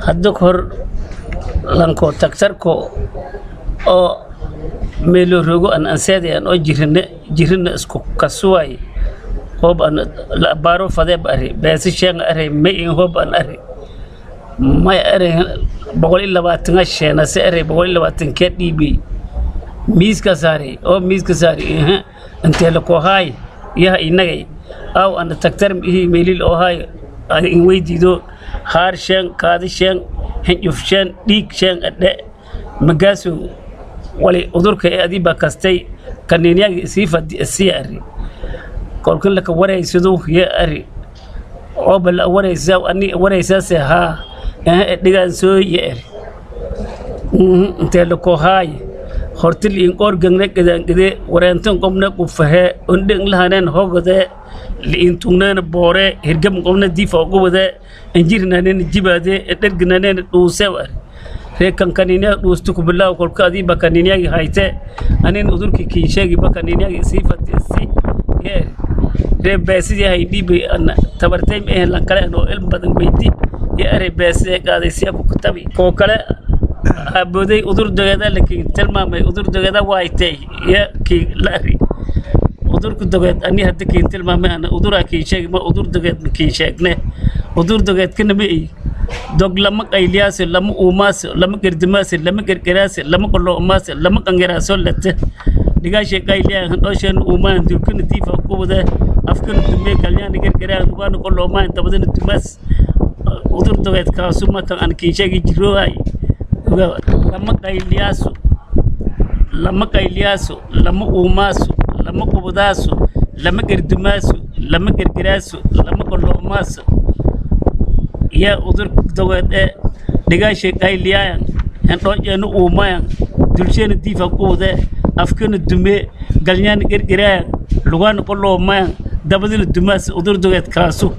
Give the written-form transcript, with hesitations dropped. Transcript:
hadda hor lanko taktarko oo meelo rogo an anseedeen oo jirina isku kasuway hob an la baro fade bari beesi sheen are may in hob an are may are 120 sheena se are 120 ka dhibi miiska saari inta la ko hay ya inagay aw an taktar meelil oo hay in weydiido haar sheen kaadi sheen hinjuf sheen dhiig sheen adhe magaasu wali udurka adiba kastay kaniinyaga siifadi asiyari kolkan la ka wareysado ya ari oo bal wareysaa ani wareysaase ha dhigaan soo yeer inta la ko hay hortil in organne gadangade warantan qomna ku fahe undin lahanen hogode liin tunana boore hirgam qomna difa ugu wada injirnanen jibade dergnanen dhuusewa reekan kanina dhuustu ku bilaa kolka adiba kaninaagi hayte anin udurki kiisheegi bakaninaagi sifati si yeer reebasi hay dibi an tabartay lan kale oo ilm badan weyti ya reebasi qaaday si ku kutabi ko kale abooday udur dagada laakiin tilmaamay udur dagada waaytay ya ki laari udurku dagad ani hadda ki tilmaamay ana udura ki sheeg ma udur dagad ki sheegne udur dagad kana ma dog lama qayliyaas lama uumaas lama gardimaas lama gargaraas lama qolo umaas lama qangaraas lata digaashay qayliyaa handoosheen uumaan dulkana diifa ku wada afkan dumay kalyan gargaraa dugaan qolo umaan tabadana dumas udur dagad ka suma tan an ki sheegi jiroay lama qayliyaaso lama uumaaso lama qubudaaso lama gardumaaso lama gargaraaso lama qoloomaas ya udur dawade digaashay qayliyaan handoojeena uumaan dulsheena diifa ku wada afkana dume galnyaan gargaraa lugaan qoloomaan dabadina dumaas udur dawad kaaso